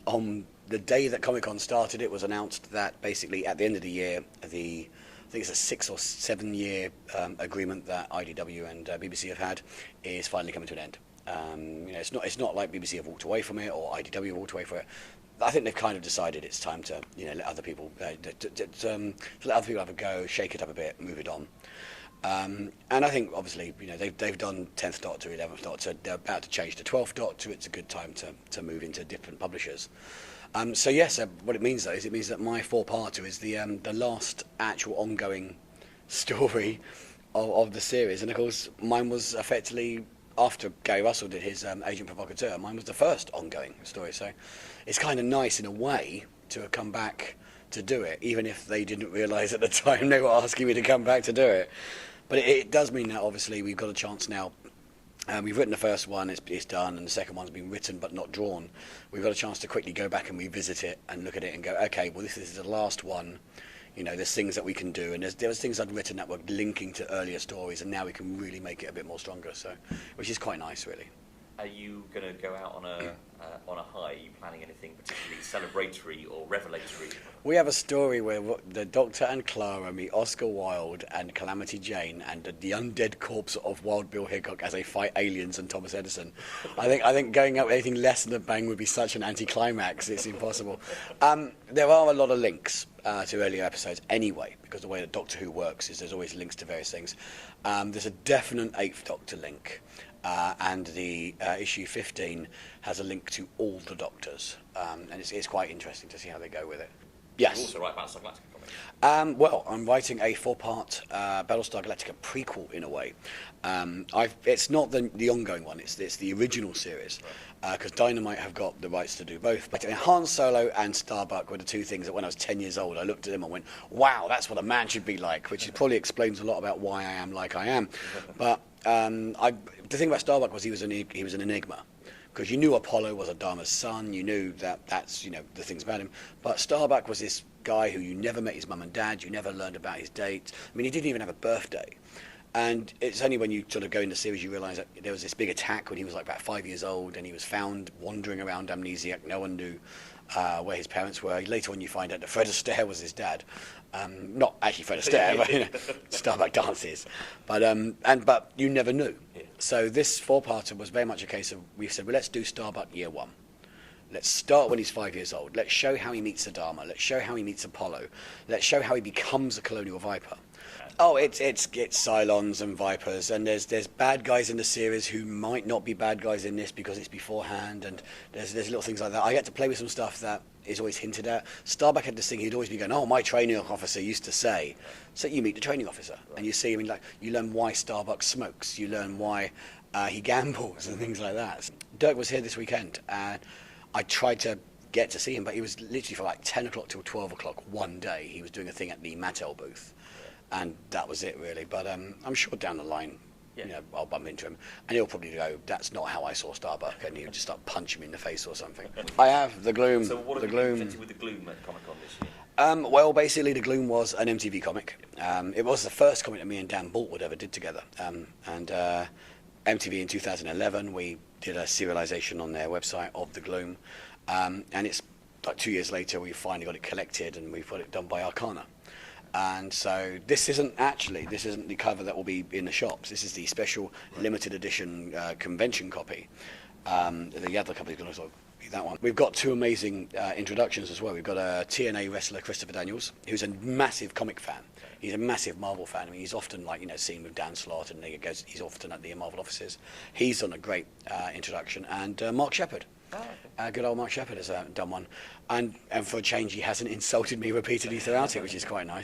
On the day that Comic-Con started, it was announced that basically at the end of the year, I think it's a 6 or 7 year agreement that IDW and BBC have had is finally coming to an end. It's not like BBC have walked away from it or IDW have walked away from it. I think they've kind of decided it's time to let other people let other people have a go, shake it up a bit, move it on. And I think obviously they've done 10th Doctor, 11th Doctor. They're about to change to 12th Doctor. It's a good time to move into different publishers. So yes, what it means though is it means that my 4-parter is the last actual ongoing story of the series, and of course mine was effectively after Gary Russell did his Agent Provocateur. Mine was the first ongoing story, so it's kind of nice in a way to have come back to do it, even if they didn't realise at the time they were asking me to come back to do it. But it does mean that obviously we've got a chance now. We've written the first one, it's done, and the second one's been written but not drawn. We've got a chance to quickly go back and revisit it and look at it and go, okay, well this is the last one. There's things that we can do, and there was things I'd written that were linking to earlier stories, and now we can really make it a bit more stronger. So, which is quite nice, really. Are you going to go out on a high? Are you planning anything particularly celebratory or revelatory? We have a story where the Doctor and Clara meet Oscar Wilde and Calamity Jane and the undead corpse of Wild Bill Hickok as they fight aliens and Thomas Edison. I think going out with anything less than a bang would be such an anticlimax. It's impossible. There are a lot of links to earlier episodes anyway, because the way that Doctor Who works is there's always links to various things. There's a definite 8th Doctor link. And the issue 15 has a link to all the Doctors, and it's quite interesting to see how they go with it. Yes. You also write Battlestar Galactica comics. Well, I'm writing a 4-part Battlestar Galactica prequel in a way. It's not the ongoing one; it's the original series, because Dynamite have got the rights to do both. But Han Solo and Starbuck were the two things that when I was 10 years old, I looked at them and went, "Wow, that's what a man should be like," which probably explains a lot about why I am like I am. But the thing about Starbuck was he was an enigma, because you knew Apollo was Adama's son, you knew that's the things about him, but Starbuck was this guy who you never met his mum and dad, you never learned about his dates. I mean, he didn't even have a birthday, and it's only when you sort of go in the series you realise that there was this big attack when he was like about 5 years old, and he was found wandering around amnesiac. No one knew where his parents were. Later on you find out that Fred Astaire was his dad. Not actually Fred Astaire, but Starbuck dances. But you never knew. Yeah. So this 4-parter was very much a case of, we said, well, let's do Starbuck year 1. Let's start when he's 5 years old. Let's show how he meets Adama. Let's show how he meets Apollo. Let's show how he becomes a colonial Viper. Oh, it's Cylons and Vipers, and there's bad guys in the series who might not be bad guys in this because it's beforehand, and there's little things like that. I get to play with some stuff that is always hinted at. Starbuck had this thing, he'd always be going, oh, my training officer used to say. So you meet the training officer, and you see, you learn why Starbuck smokes, you learn why he gambles and things like that. Dirk was here this weekend, and I tried to get to see him, but he was literally for like 10 o'clock till 12 o'clock one day. He was doing a thing at the Mattel booth. And that was it, really. But I'm sure down the line, I'll bump into him, and he'll probably go, "That's not how I saw Starbuck," and he'll just start punching me in the face or something. I have the Gloom. So what have you presented with the Gloom at Comic-Con this year? Well, basically, the Gloom was an MTV comic. It was the first comic that me and Dan Boltwood ever did together. And MTV in 2011, we did a serialization on their website of the Gloom, and it's like 2 years later we finally got it collected and we've got it done by Arcana. And so this isn't the cover that will be in the shops. This is the special limited edition convention copy. The other copy is going to be that one. We've got 2 amazing introductions as well. We've got a TNA wrestler, Christopher Daniels, who's a massive comic fan. He's a massive Marvel fan. I mean, he's often seen with Dan Slott, and he's often at the Marvel offices. He's done a great introduction, and Mark Shepherd. Good old Mark Shepherd has done one, and for a change, he hasn't insulted me repeatedly throughout it, which is quite nice.